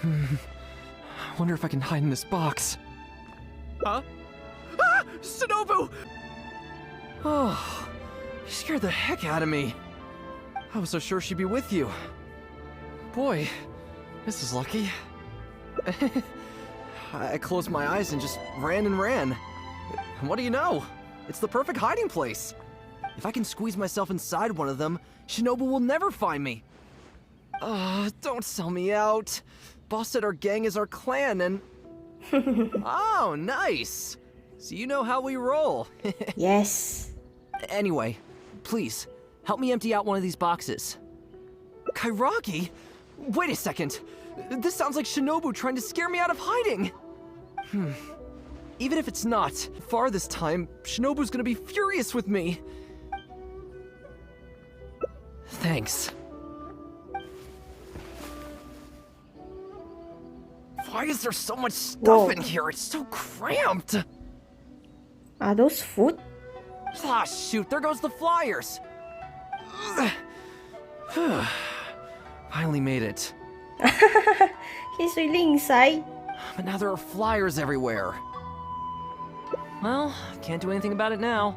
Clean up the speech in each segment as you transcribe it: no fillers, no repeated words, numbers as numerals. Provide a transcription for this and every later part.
I wonder if I can hide in this box. Huh? Ah! Shinobu! Oh, you scared the heck out of me. I was so sure she'd be with you. Boy, this is lucky. I closed my eyes and just ran and ran. What do you know? It's the perfect hiding place. If I can squeeze myself inside one of them, Shinobu will never find me. Don't sell me out. Boss said our gang is our clan and... Oh, nice! So you know how we roll. Yes. Anyway, please, help me empty out one of these boxes. Kairagi? Wait a second. This sounds like Shinobu trying to scare me out of hiding. Even if it's not, far this time, Shinobu's gonna be furious with me. Thanks. Why is there so much stuff in here? It's so cramped. Are those food? Ah, shoot, there goes the flyers. Finally made it. He's really inside. But now there are flyers everywhere. Well, can't do anything about it now.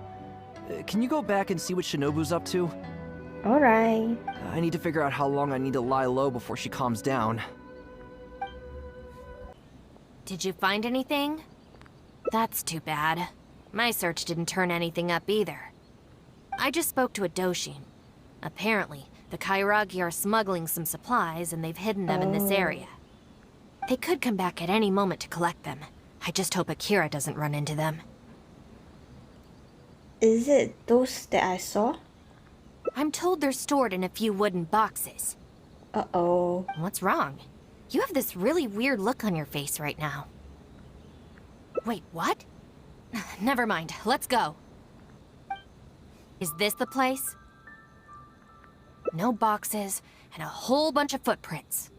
Can you go back and see what Shinobu's up to? Alright. I need to figure out how long I need to lie low before she calms down. Did you find anything? That's too bad. My search didn't turn anything up either. I just spoke to a Doshin. Apparently, the Kairagi are smuggling some supplies and they've hidden them in this area. They could come back at any moment to collect them. I just hope Akira doesn't run into them. Is it those that I saw? I'm told they're stored in a few wooden boxes. Uh-oh. What's wrong? You have this really weird look on your face right now. Wait, what? Never mind, let's go. Is this the place? No boxes, and a whole bunch of footprints.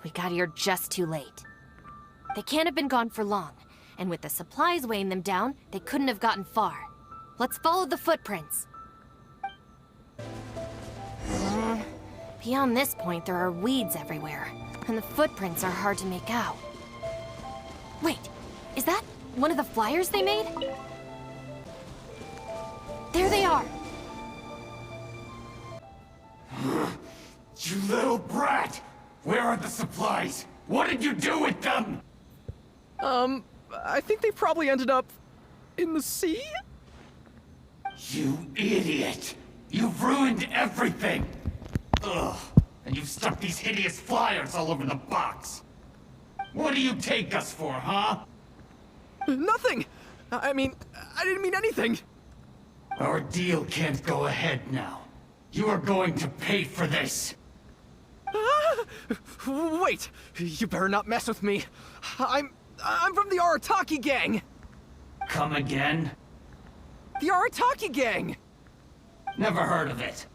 We got here just too late. They can't have been gone for long, and with the supplies weighing them down, they couldn't have gotten far. Let's follow the footprints. Beyond this point, there are weeds everywhere, and the footprints are hard to make out. Wait, is that one of the flyers they made? There they are! You little brat! Where are the supplies? What did you do with them? I think they probably ended up in the sea? You idiot! You've ruined everything! Ugh! And you've stuck these hideous flyers all over the box! What do you take us for, huh? Nothing! I mean, I didn't mean anything! Our deal can't go ahead now. You are going to pay for this! Wait! You better not mess with me! I'm from the Arataki gang! Come again? The Arataki gang! Never heard of it.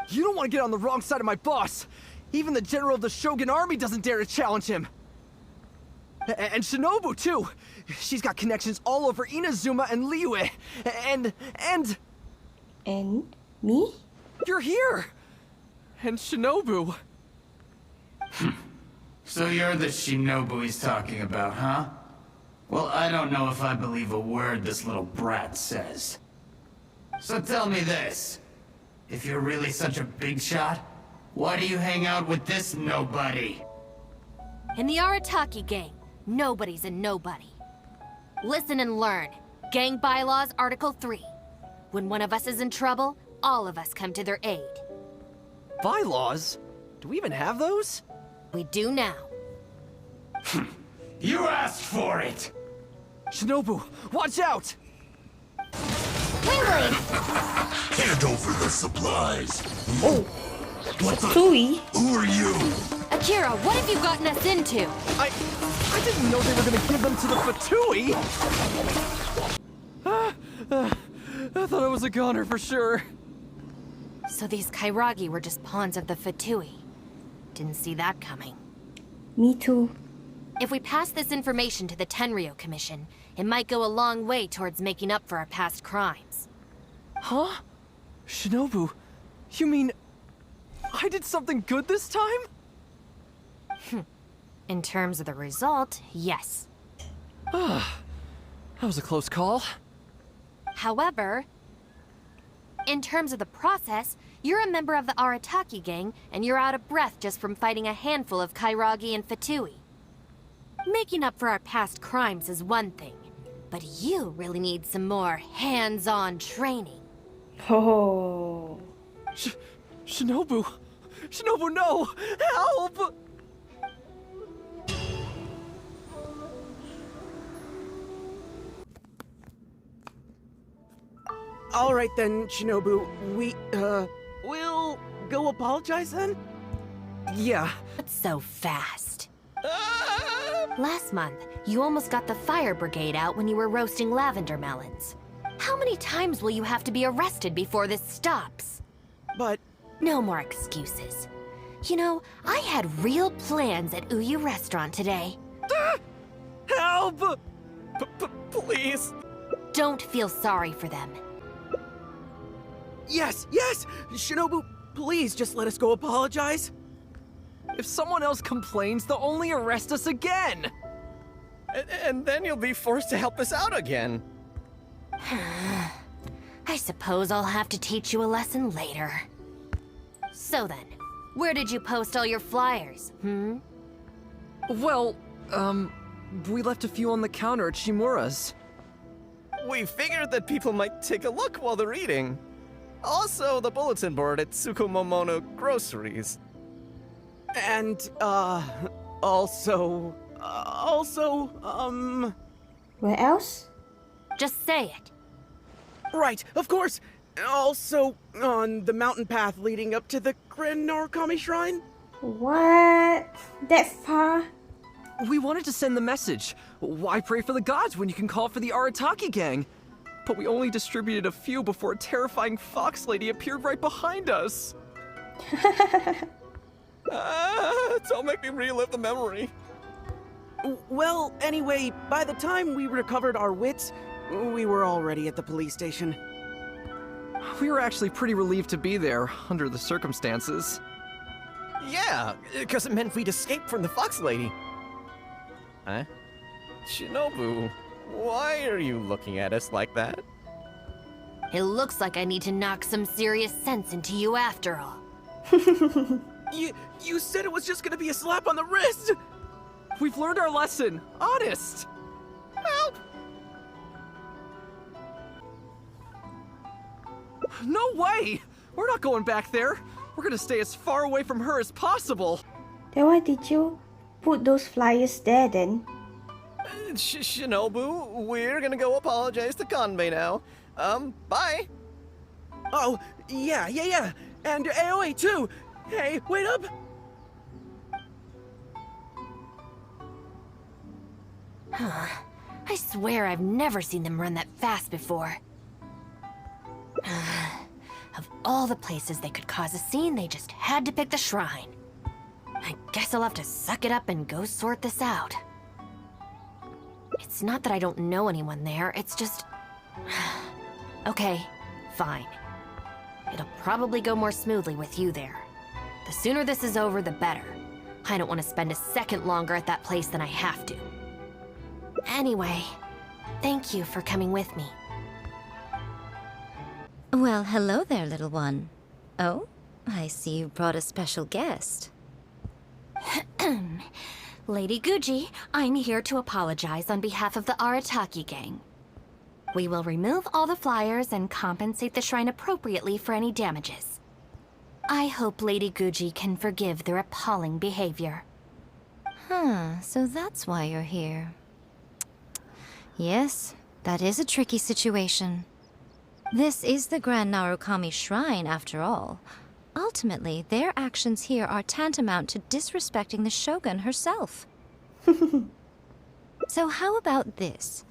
You don't want to get on the wrong side of my boss! Even the general of the Shogun army doesn't dare to challenge him! And Shinobu, too! She's got connections all over Inazuma and Liyue! And... And me? You're here! And Shinobu. So you're the Shinobu he's talking about, huh? Well, I don't know if I believe a word this little brat says. So tell me this. If you're really such a big shot, why do you hang out with this nobody? In the Arataki gang, nobody's a nobody. Listen and learn. Gang Bylaws, Article 3. When one of us is in trouble, all of us come to their aid. Bylaws? Do we even have those? We do now. You asked for it! Shinobu, watch out! Wingblade! Hand over the supplies. Oh, What the? Tui. Who are you? Akira, what have you gotten us into? I didn't know they were gonna give them to the Fatui! I thought I was a goner for sure. So these Kairagi were just pawns of the Fatui. Didn't see that coming. Me too. If we pass this information to the Tenryo Commission, it might go a long way towards making up for our past crimes. Huh? Shinobu, you mean I did something good this time? In terms of the result, yes. That was a close call. However, in terms of the process, you're a member of the Arataki gang, and you're out of breath just from fighting a handful of Kairagi and Fatui. Making up for our past crimes is one thing, but you really need some more hands-on training. Oh. Shinobu! Shinobu, no! Help! All right then, Shinobu. We'll go apologize then? Yeah. What's so fast? Last month, you almost got the fire brigade out when you were roasting lavender melons. How many times will you have to be arrested before this stops? But No more excuses. You know, I had real plans at Uyu Restaurant today. Help! please. Don't feel sorry for them. Yes, yes! Shinobu, please just let us go apologize. If someone else complains, they'll only arrest us again! And then you'll be forced to help us out again. I suppose I'll have to teach you a lesson later. So then, where did you post all your flyers, Well, we left a few on the counter at Shimura's. We figured that people might take a look while they're eating. Also, the bulletin board at Tsukumomono Groceries. And, Where else? Just say it. right, of course. Also, on the mountain path leading up to the Grand Narukami Shrine. What? That far? We wanted to send the message. Why pray for the gods when you can call for the Arataki gang? But we only distributed a few before a terrifying fox lady appeared right behind us. Don't make me relive the memory. Well, anyway, by the time we recovered our wits, we were already at the police station. We were actually pretty relieved to be there, under the circumstances. Yeah, because it meant we'd escape from the fox lady. Huh? Shinobu, why are you looking at us like that? It looks like I need to knock some serious sense into you after all. You said it was just gonna be a slap on the wrist! We've learned our lesson, honest! Help! No way! We're not going back there! We're gonna stay as far away from her as possible! Then why did you put those flyers there then? Shinobu, we're gonna go apologize to Kanbei now. Bye. Oh, yeah. And AOA too! Hey, wait up! I swear I've never seen them run that fast before. Of all the places they could cause a scene, they just had to pick the shrine. I guess I'll have to suck it up and go sort this out. It's not that I don't know anyone there, it's just... Okay, fine. It'll probably go more smoothly with you there. The sooner this is over, the better. I don't want to spend a second longer at that place than I have to. Anyway, thank you for coming with me. Well, hello there, little one. Oh, I see you brought a special guest. Lady Guji, I'm here to apologize on behalf of the Arataki gang. We will remove all the flyers and compensate the shrine appropriately for any damages. I hope Lady Guji can forgive their appalling behavior. So that's why you're here. Yes, that is a tricky situation. This is the Grand Narukami Shrine, after all. Ultimately, their actions here are tantamount to disrespecting the Shogun herself. So how about this?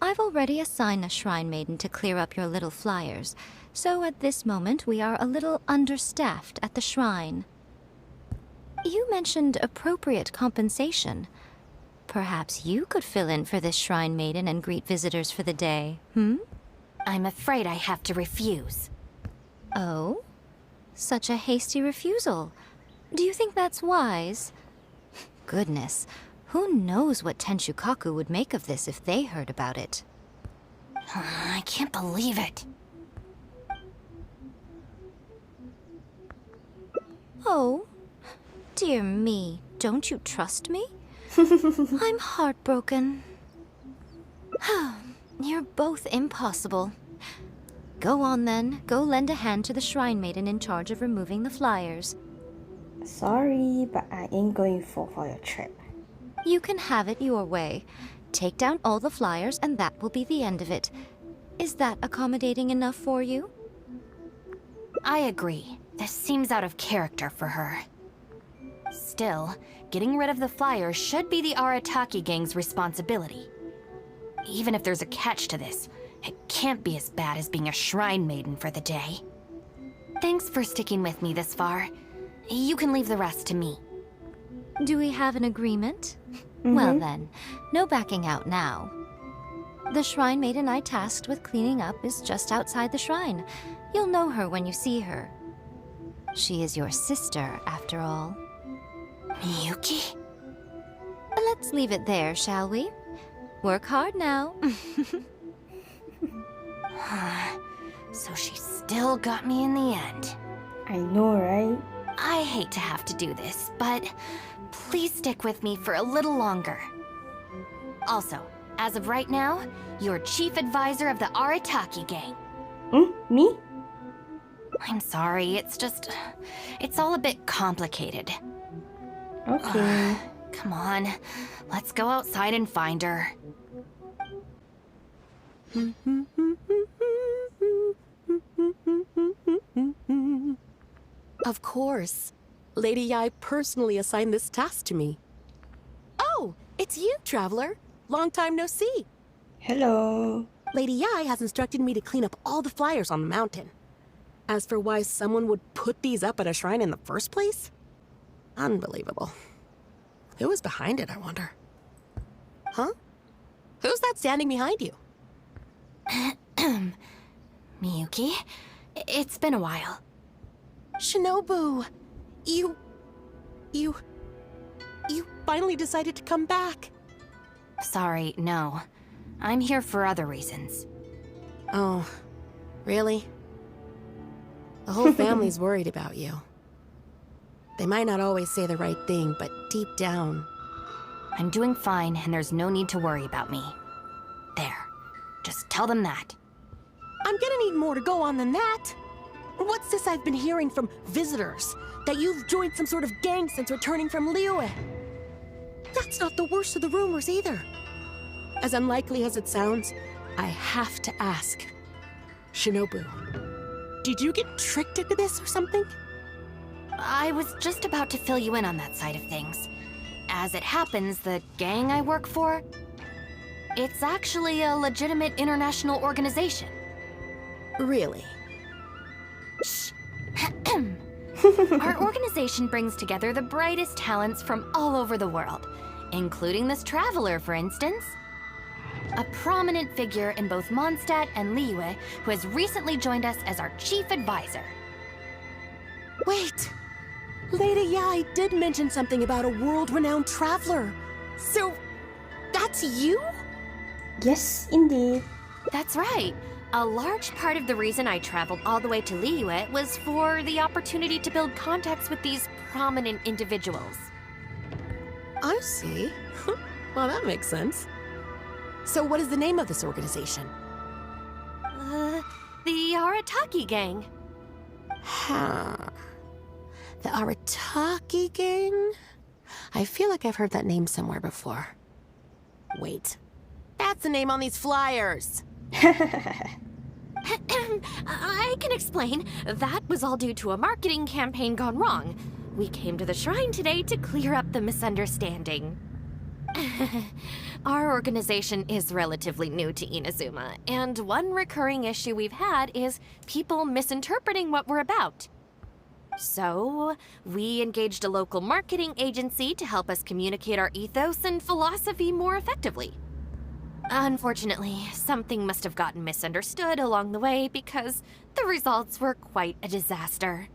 I've already assigned a shrine maiden to clear up your little flyers, so at this moment we are a little understaffed at the shrine. You mentioned appropriate compensation. Perhaps you could fill in for this shrine maiden and greet visitors for the day, I'm afraid I have to refuse. Oh? Such a hasty refusal. Do you think that's wise? goodness. Who knows what Tenshukaku would make of this if they heard about it? I can't believe it. Oh, dear me. Don't you trust me? I'm heartbroken. You're both impossible. Go on then. Go lend a hand to the shrine maiden in charge of removing the flyers. Sorry, but I ain't going for your trip. You can have it your way. Take down all the flyers and that will be the end of it. Is that accommodating enough for you? I agree. This seems out of character for her. Still, getting rid of the flyers should be the Arataki gang's responsibility. Even if there's a catch to this, it can't be as bad as being a shrine maiden for the day. Thanks for sticking with me this far. You can leave the rest to me. Do we have an agreement? Well then, no backing out now. The shrine maiden I tasked with cleaning up is just outside the shrine. You'll know her when you see her. She is your sister, after all. Miyuki? Let's leave it there, shall we? Work hard now. So she still got me in the end. I know, right? I hate to have to do this, but please stick with me for a little longer. Also, as of right now, you're chief advisor of the Arataki gang. Me? I'm sorry, it's all a bit complicated. Okay. Come on, let's go outside and find her. Of course. Lady Yae personally assigned this task to me. Oh, it's you, Traveler. Long time no see. Hello. Lady Yae has instructed me to clean up all the flyers on the mountain. As for why someone would put these up at a shrine in the first place? Unbelievable. Who was behind it, I wonder? Huh? Who's that standing behind you? Miyuki, it's been a while. Shinobu, you finally decided to come back. Sorry, no. I'm here for other reasons. Oh, really? The whole family's worried about you. They might not always say the right thing, but deep down... I'm doing fine, and there's no need to worry about me. There. Just tell them that. I'm gonna need more to go on than that. What's this I've been hearing from visitors? That you've joined some sort of gang since returning from Liyue? That's not the worst of the rumors either. As unlikely as it sounds, I have to ask. Shinobu, did you get tricked into this or something? I was just about to fill you in on that side of things. As it happens, the gang I work for, it's actually a legitimate international organization. Really? Our organization brings together the brightest talents from all over the world, including this traveler, for instance. A prominent figure in both Mondstadt and Liyue who has recently joined us as our chief advisor. Wait! Lady Yae did mention something about a world-renowned traveler. So, that's you? Yes, indeed. That's right. A large part of the reason I traveled all the way to Liyue was for the opportunity to build contacts with these prominent individuals. I see. Well, that makes sense. So what is the name of this organization? The Arataki gang. Huh. The Arataki gang? I feel like I've heard that name somewhere before. Wait. That's the name on these flyers! I can explain. That was all due to a marketing campaign gone wrong. We came to the shrine today to clear up the misunderstanding. Our organization is relatively new to Inazuma, and one recurring issue we've had is people misinterpreting what we're about. So, we engaged a local marketing agency to help us communicate our ethos and philosophy more effectively. Unfortunately, something must have gotten misunderstood along the way because the results were quite a disaster.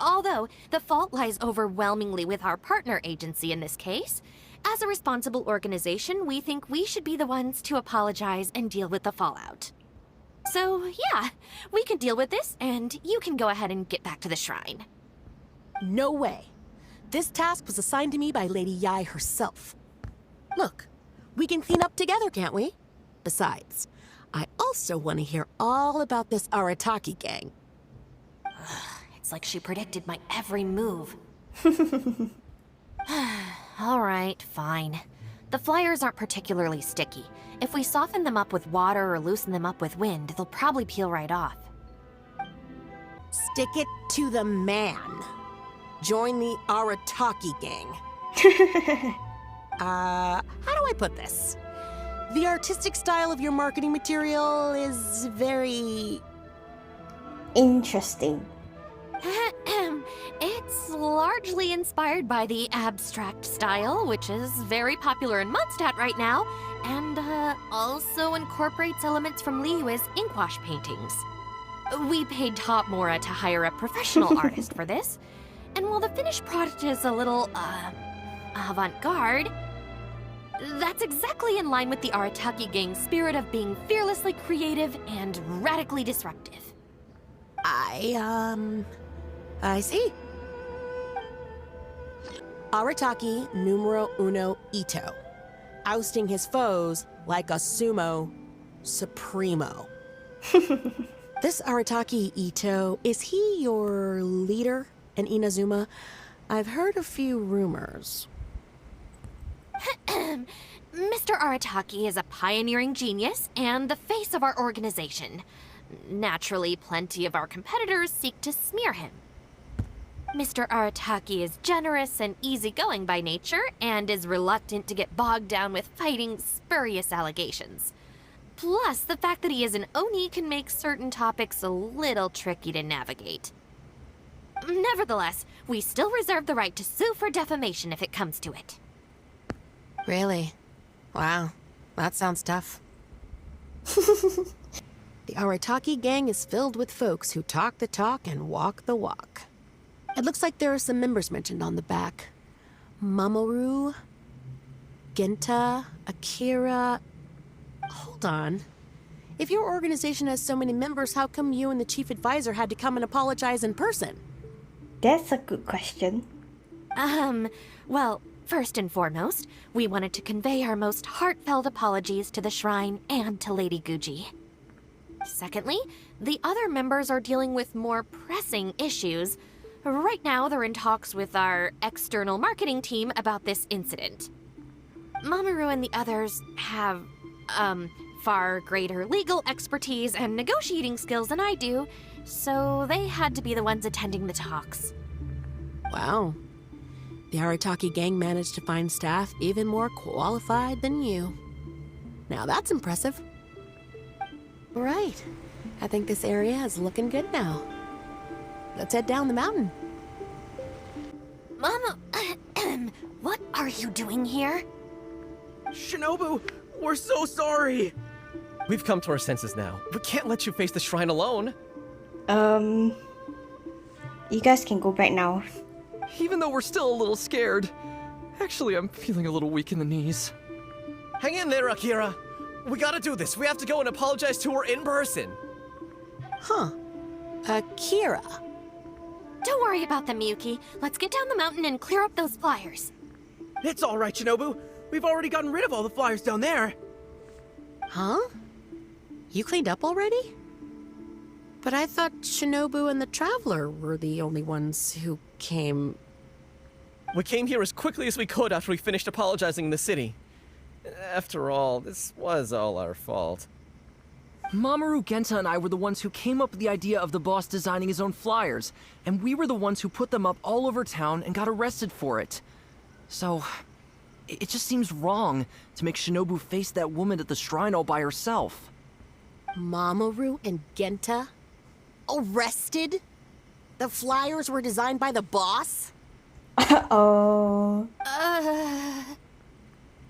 Although, the fault lies overwhelmingly with our partner agency in this case. As a responsible organization, we think we should be the ones to apologize and deal with the fallout. So, yeah, we can deal with this, and you can go ahead and get back to the shrine. No way. This task was assigned to me by Lady Yae herself. Look, we can clean up together, can't we? Besides, I also want to hear all about this Arataki gang. It's like she predicted my every move. All right, fine. The flyers aren't particularly sticky. If we soften them up with water or loosen them up with wind, they'll probably peel right off. Stick it to the man. Join the Arataki gang. How do I put this? The artistic style of your marketing material is very... Interesting. It's largely inspired by the abstract style, which is very popular in Mondstadt right now, and also incorporates elements from Liyue's inkwash paintings. We paid Top Mora to hire a professional artist for this, and while the finished product is a little, avant-garde, that's exactly in line with the Arataki gang's spirit of being fearlessly creative and radically disruptive. I see. Arataki numero uno Ito. Ousting his foes like a sumo supremo. This Arataki Ito, is he your leader in Inazuma? I've heard a few rumors. Mr. Arataki is a pioneering genius and the face of our organization. Naturally, plenty of our competitors seek to smear him. Mr. Arataki is generous and easygoing by nature and is reluctant to get bogged down with fighting spurious allegations. Plus, the fact that he is an Oni can make certain topics a little tricky to navigate. Nevertheless, we still reserve the right to sue for defamation if it comes to it. Really? Wow, that sounds tough. The Arataki gang is filled with folks who talk the talk and walk the walk. It looks like there are some members mentioned on the back. Mamoru, Genta, Akira... Hold on. If your organization has so many members, how come you and the chief advisor had to come and apologize in person? That's a good question. Well, first and foremost, we wanted to convey our most heartfelt apologies to the shrine and to Lady Guji. Secondly, the other members are dealing with more pressing issues. Right now, they're in talks with our external marketing team about this incident. Mamoru and the others have, far greater legal expertise and negotiating skills than I do, so they had to be the ones attending the talks. Wow. The Arataki gang managed to find staff even more qualified than you. Now that's impressive. Right. I think this area is looking good now. Let's head down the mountain. Mama, what are you doing here? Shinobu, we're so sorry! We've come to our senses now. We can't let you face the shrine alone. You guys can go back now. Even though we're still a little scared. Actually, I'm feeling a little weak in the knees. Hang in there, Akira. We gotta do this. We have to go and apologize to her in person. Huh. Akira. Don't worry about them, Yuki. Let's get down the mountain and clear up those flyers. It's all right, Shinobu. We've already gotten rid of all the flyers down there. Huh? You cleaned up already? But I thought Shinobu and the Traveler were the only ones who came... We came here as quickly as we could after we finished apologizing in the city. After all, this was all our fault. Mamoru, Genta, and I were the ones who came up with the idea of the boss designing his own flyers, and we were the ones who put them up all over town and got arrested for it. So, it just seems wrong to make Shinobu face that woman at the shrine all by herself. Mamoru and Genta? Arrested? The flyers were designed by the boss? Uh-oh.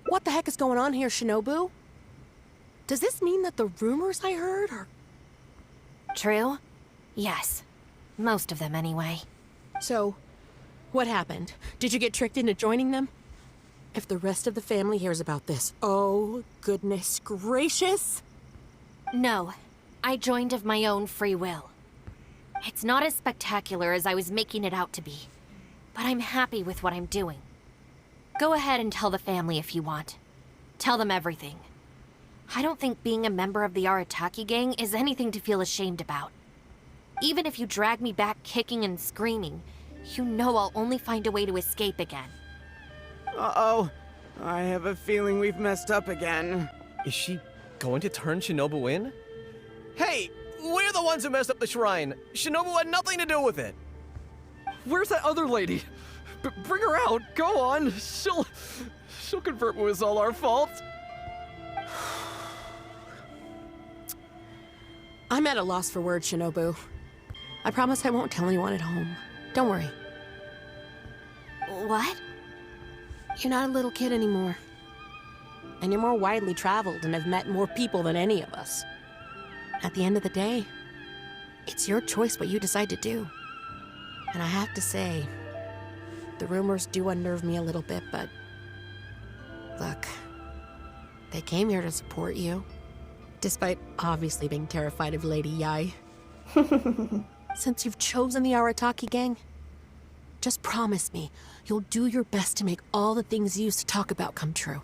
What the heck is going on here, Shinobu? Does this mean that the rumors I heard are... True? Yes. Most of them, anyway. So, what happened? Did you get tricked into joining them? If the rest of the family hears about this, oh, goodness gracious! No, I joined of my own free will. It's not as spectacular as I was making it out to be, but I'm happy with what I'm doing. Go ahead and tell the family if you want. Tell them everything. I don't think being a member of the Arataki gang is anything to feel ashamed about. Even if you drag me back kicking and screaming, you know I'll only find a way to escape again. Uh-oh. I have a feeling we've messed up again. Is she going to turn Shinobu in? Hey, we're the ones who messed up the shrine. Shinobu had nothing to do with it. Where's that other lady? Bring her out. Go on. She'll confirm it was all our fault. I'm at a loss for words, Shinobu. I promise I won't tell anyone at home. Don't worry. What? You're not a little kid anymore. And you're more widely traveled and have met more people than any of us. At the end of the day, it's your choice what you decide to do. And I have to say, the rumors do unnerve me a little bit, but... Look, they came here to support you. Despite obviously being terrified of Lady Yae. Since you've chosen the Arataki gang, just promise me you'll do your best to make all the things you used to talk about come true.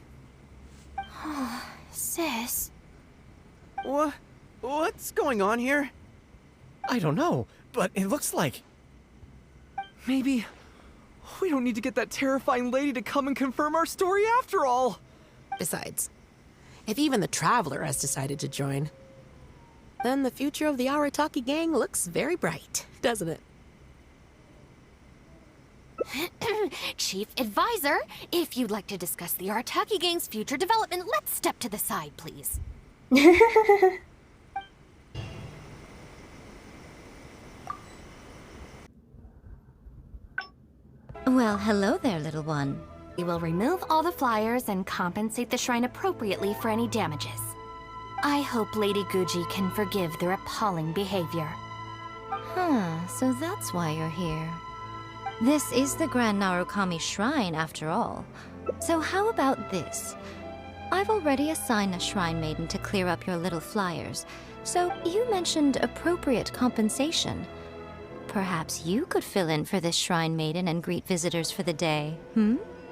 Sis? What's going on here? I don't know, but it looks like... Maybe we don't need to get that terrifying lady to come and confirm our story after all. Besides, if even the Traveler has decided to join, then the future of the Arataki gang looks very bright, doesn't it? Chief Advisor, if you'd like to discuss the Arataki gang's future development, let's step to the side, please. Well, hello there, little one. We will remove all the flyers and compensate the shrine appropriately for any damages. I hope Lady Guji can forgive their appalling behavior. So that's why you're here. This is the Grand Narukami Shrine, after all. So how about this? I've already assigned a shrine maiden to clear up your little flyers, so you mentioned appropriate compensation. Perhaps you could fill in for this shrine maiden and greet visitors for the day,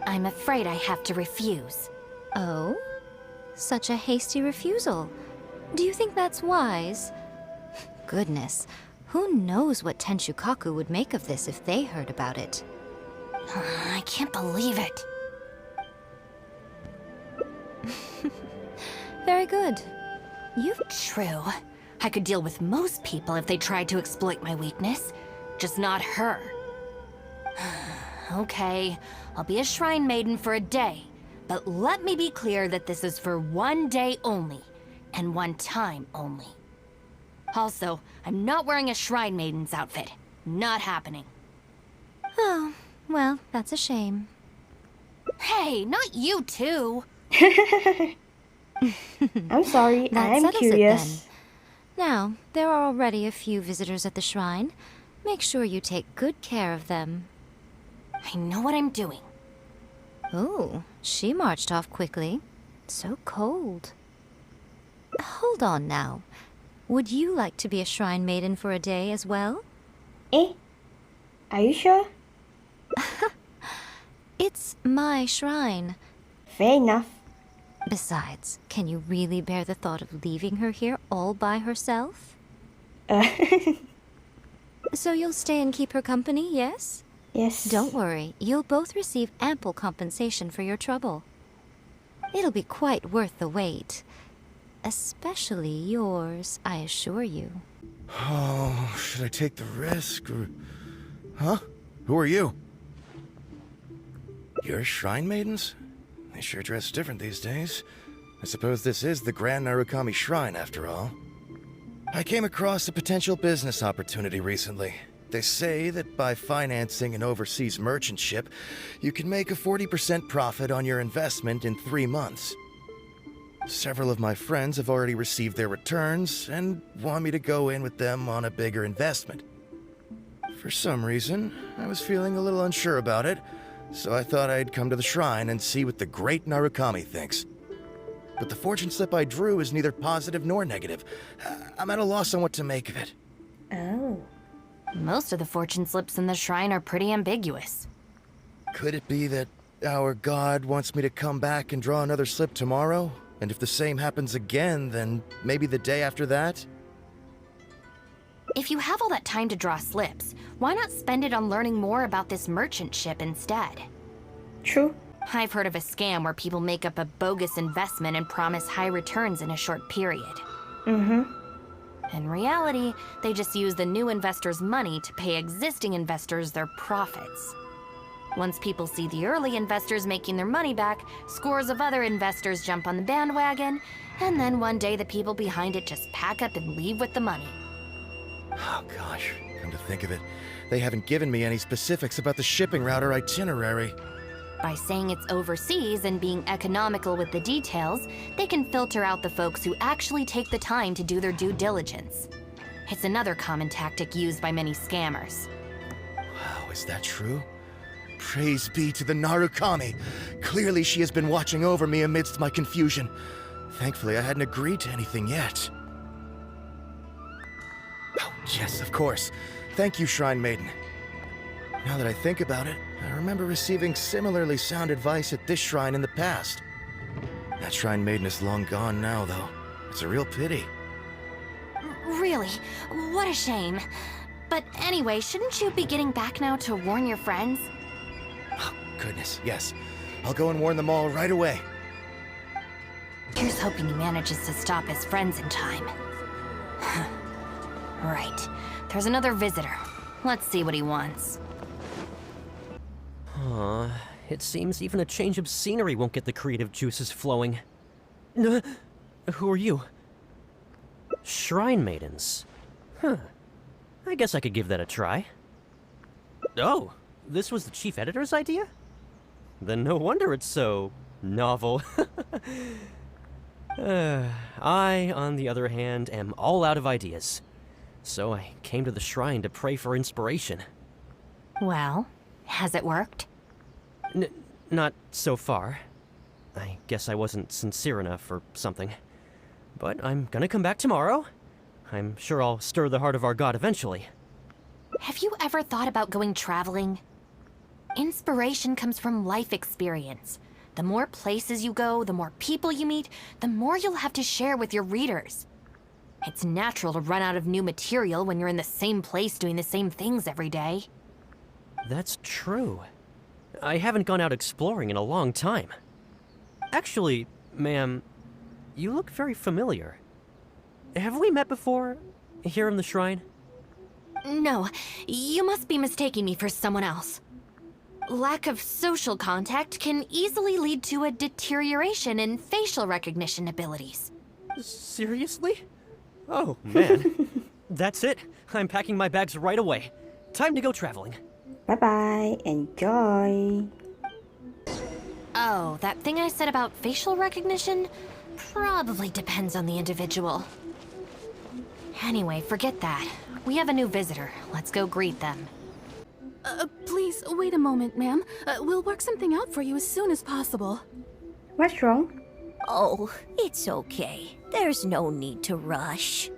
I'm afraid I have to refuse. Oh? Such a hasty refusal. Do you think that's wise? Goodness, who knows what Tenshukaku would make of this if they heard about it? I can't believe it. Very good. True. I could deal with most people if they tried to exploit my weakness. Just not her. Okay, I'll be a shrine maiden for a day. But let me be clear that this is for one day only. And one time only. Also, I'm not wearing a shrine maiden's outfit. Not happening. Oh, well, that's a shame. Hey, not you too! I'm sorry, That I'm settles curious. it then. Now, there are already a few visitors at the shrine. Make sure you take good care of them. I know what I'm doing. Oh, she marched off quickly. So cold. Hold on now. Would you like to be a shrine maiden for a day as well? Eh? Are you sure? It's my shrine. Fair enough. Besides, can you really bear the thought of leaving her here all by herself? So you'll stay and keep her company, yes? Yes. Don't worry, you'll both receive ample compensation for your trouble. It'll be quite worth the wait. Especially yours, I assure you. Oh, should I take the risk or... Huh? Who are you? You're shrine maidens? They sure dress different these days. I suppose this is the Grand Narukami Shrine, after all. I came across a potential business opportunity recently. They say that by financing an overseas merchant ship, you can make a 40% profit on your investment in 3 months. Several of my friends have already received their returns and want me to go in with them on a bigger investment. For some reason, I was feeling a little unsure about it, so I thought I'd come to the shrine and see what the great Narukami thinks. But the fortune slip I drew is neither positive nor negative. I'm at a loss on what to make of it. Oh. Most of the fortune slips in the shrine are pretty ambiguous. Could it be that our god wants me to come back and draw another slip tomorrow? And if the same happens again, then maybe the day after that? If you have all that time to draw slips, why not spend it on learning more about this merchant ship instead? True. I've heard of a scam where people make up a bogus investment and promise high returns in a short period. Mm-hmm. In reality, they just use the new investors' money to pay existing investors their profits. Once people see the early investors making their money back, scores of other investors jump on the bandwagon, and then one day the people behind it just pack up and leave with the money. Oh gosh, come to think of it, they haven't given me any specifics about the shipping route or itinerary. By saying it's overseas and being economical with the details, they can filter out the folks who actually take the time to do their due diligence. It's another common tactic used by many scammers. Wow, is that true? Praise be to the Narukami! Clearly she has been watching over me amidst my confusion. Thankfully, I hadn't agreed to anything yet. Oh, yes, of course. Thank you, Shrine Maiden. Now that I think about it, I remember receiving similarly sound advice at this shrine in the past. That Shrine Maiden is long gone now, though. It's a real pity. Really? What a shame. But anyway, shouldn't you be getting back now to warn your friends? Oh, goodness, yes. I'll go and warn them all right away. Here's hoping he manages to stop his friends in time. Right. There's another visitor. Let's see what he wants. It seems even a change of scenery won't get the creative juices flowing. Who are you? Shrine Maidens. Huh. I guess I could give that a try. Oh, this was the chief editor's idea? Then no wonder it's so novel. I, on the other hand, am all out of ideas. So I came to the shrine to pray for inspiration. Well, has it worked? Not so far. I guess I wasn't sincere enough or something. But I'm gonna come back tomorrow. I'm sure I'll stir the heart of our god eventually. Have you ever thought about going traveling? Inspiration comes from life experience. The more places you go, the more people you meet, the more you'll have to share with your readers. It's natural to run out of new material when you're in the same place doing the same things every day. That's true. I haven't gone out exploring in a long time. Actually, ma'am, you look very familiar. Have we met before, here in the shrine? No, you must be mistaking me for someone else. Lack of social contact can easily lead to a deterioration in facial recognition abilities. Seriously? Oh, man. That's it. I'm packing my bags right away. Time to go traveling. Bye-bye. Enjoy. Oh, that thing I said about facial recognition? Probably depends on the individual. Anyway, forget that. We have a new visitor. Let's go greet them. Please, wait a moment, ma'am. We'll work something out for you as soon as possible. What's wrong? Oh, it's okay. There's no need to rush.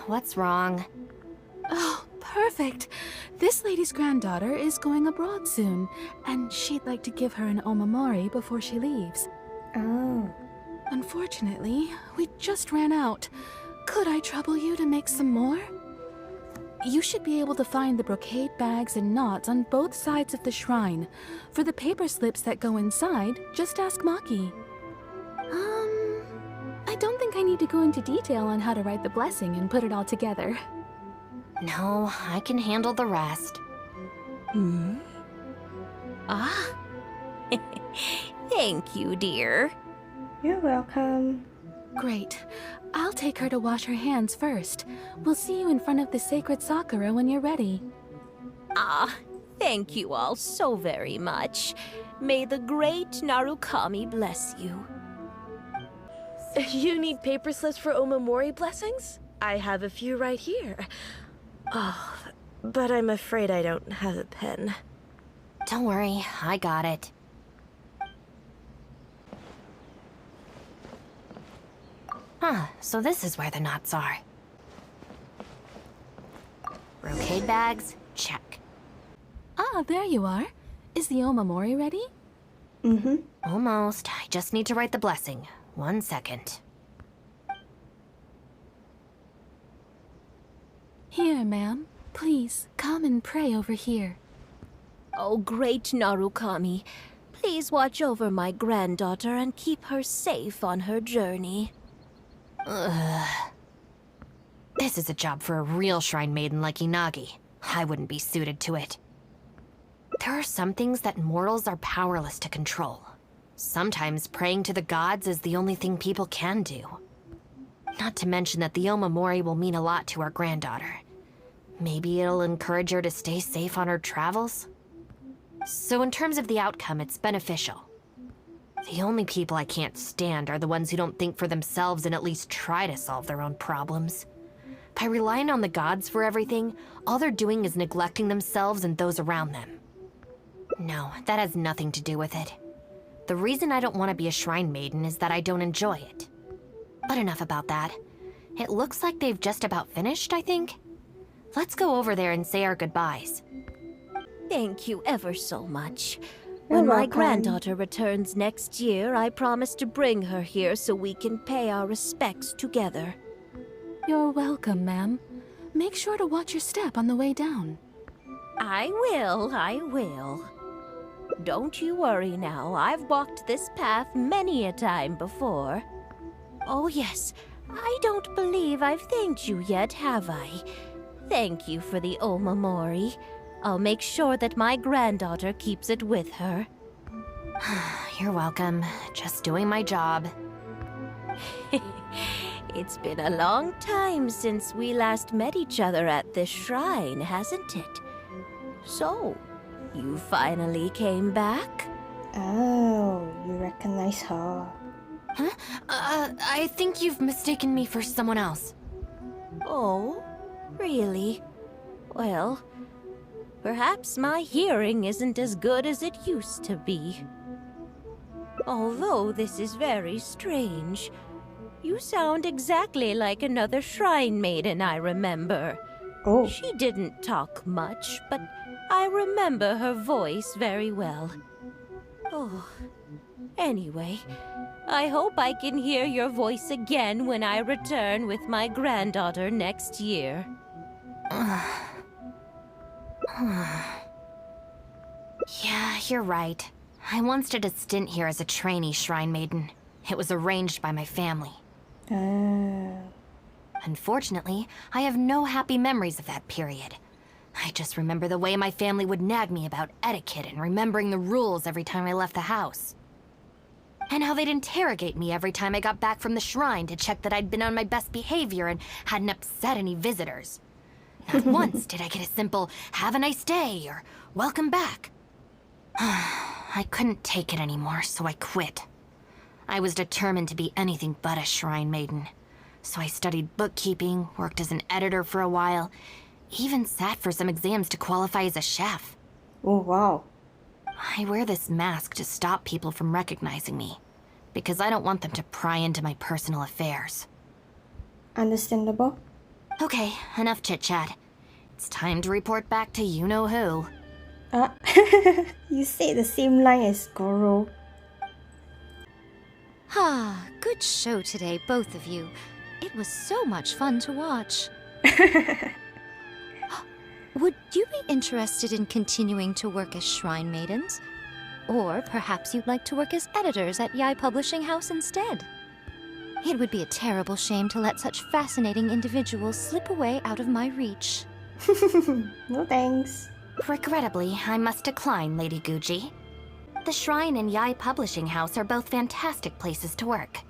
What's wrong? Oh, perfect. This lady's granddaughter is going abroad soon, and she'd like to give her an omamori before she leaves. Oh. Unfortunately, we just ran out. Could I trouble you to make some more? You should be able to find the brocade bags and knots on both sides of the shrine. For the paper slips that go inside, just ask Maki. I don't think I need to go into detail on how to write the blessing and put it all together. No, I can handle the rest. Ah. Thank you, dear. You're welcome. Great. I'll take her to wash her hands first. We'll see you in front of the sacred Sakura when you're ready. Ah, thank you all so very much. May the great Narukami bless you. You need paper slips for Omamori blessings? I have a few right here. Oh, but I'm afraid I don't have a pen. Don't worry, I got it. Huh, so this is where the knots are. Brocade bags, check. Ah, there you are. Is the Omamori ready? Mm-hmm. Almost. I just need to write the blessing. 1 second. Here, ma'am. Please, come and pray over here. Oh, great Narukami, please watch over my granddaughter and keep her safe on her journey. Ugh. This is a job for a real shrine maiden like Inagi. I wouldn't be suited to it. There are some things that mortals are powerless to control. Sometimes praying to the gods is the only thing people can do. Not to mention that the Omamori will mean a lot to our granddaughter. Maybe it'll encourage her to stay safe on her travels? So in terms of the outcome, it's beneficial. The only people I can't stand are the ones who don't think for themselves and at least try to solve their own problems. By relying on the gods for everything, all they're doing is neglecting themselves and those around them. No, that has nothing to do with it. The reason I don't want to be a shrine maiden is that I don't enjoy it. But enough about that. It looks like they've just about finished, I think. Let's go over there and say our goodbyes. Thank you ever so much. You're When my welcome. granddaughter returns next year, I promise to bring her here so we can pay our respects together. You're welcome, ma'am. Make sure to watch your step on the way down. I will. Don't you worry now, I've walked this path many a time before. Oh yes, I don't believe I've thanked you yet, have I? Thank you for the Omamori. I'll make sure that my granddaughter keeps it with her. You're welcome. Just doing my job. It's been a long time since we last met each other at this shrine, hasn't it? So, you finally came back? Oh, you recognize her. Huh? I think you've mistaken me for someone else. Oh, really? Well, perhaps my hearing isn't as good as it used to be. Although this is very strange. You sound exactly like another shrine maiden I remember. Oh. She didn't talk much, but I remember her voice very well. Oh, anyway, I hope I can hear your voice again when I return with my granddaughter next year. Yeah, you're right. I once did a stint here as a trainee shrine maiden. It was arranged by my family. Ah. Unfortunately, I have no happy memories of that period. I just remember the way my family would nag me about etiquette and remembering the rules every time I left the house. And how they'd interrogate me every time I got back from the shrine to check that I'd been on my best behavior and hadn't upset any visitors. Not once did I get a simple, "Have a nice day," or "Welcome back." I couldn't take it anymore, so I quit. I was determined to be anything but a shrine maiden. So I studied bookkeeping, worked as an editor for a while, even sat for some exams to qualify as a chef. Oh, wow. I wear this mask to stop people from recognizing me, because I don't want them to pry into my personal affairs. Understandable. Okay, enough chit-chat. It's time to report back to you-know-who. Ah, you said the same line as Goro. Ah, good show today, both of you. It was so much fun to watch. Would you be interested in continuing to work as shrine maidens? Or perhaps you'd like to work as editors at Yae Publishing House instead? It would be a terrible shame to let such fascinating individuals slip away out of my reach. No thanks. Regrettably, I must decline, Lady Guji. The Shrine and Yae Publishing House are both fantastic places to work.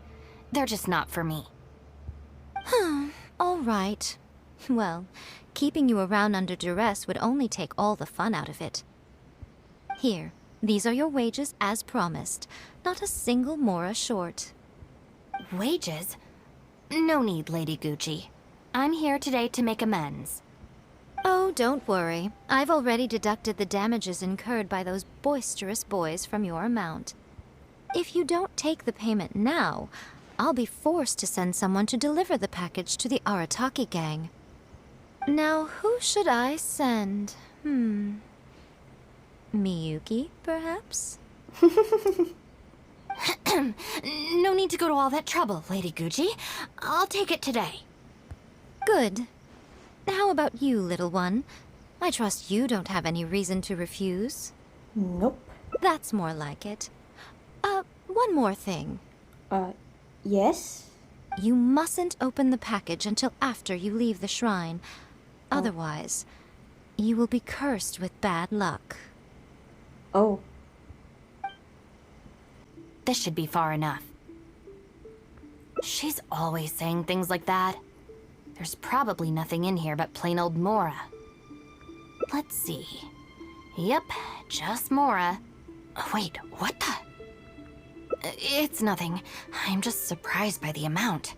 They're just not for me. All right. Well, keeping you around under duress would only take all the fun out of it. Here, these are your wages as promised. Not a single mora short. Wages? No need, Lady Gucci. I'm here today to make amends. Oh, don't worry. I've already deducted the damages incurred by those boisterous boys from your amount. If you don't take the payment now, I'll be forced to send someone to deliver the package to the Arataki gang. Now, who should I send? Miyuki, perhaps? No need to go to all that trouble, Lady Gucci. I'll take it today. Good. How about you, little one? I trust you don't have any reason to refuse. Nope. That's more like it. One more thing. Yes? You mustn't open the package until after you leave the shrine. Otherwise, you will be cursed with bad luck. Oh. This should be far enough. She's always saying things like that. There's probably nothing in here but plain old Mora. Let's see. Yep, just Mora. Wait, what the? It's nothing. I'm just surprised by the amount.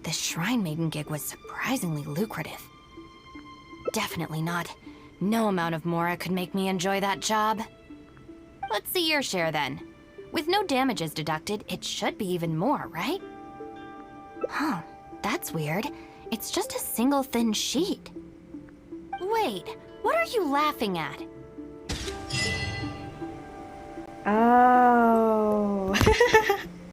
This Shrine Maiden gig was surprisingly lucrative. Definitely not. No amount of Mora could make me enjoy that job. Let's see your share then. With no damages deducted, it should be even more, right? Huh, that's weird. It's just a single thin sheet. Wait, what are you laughing at? Oh.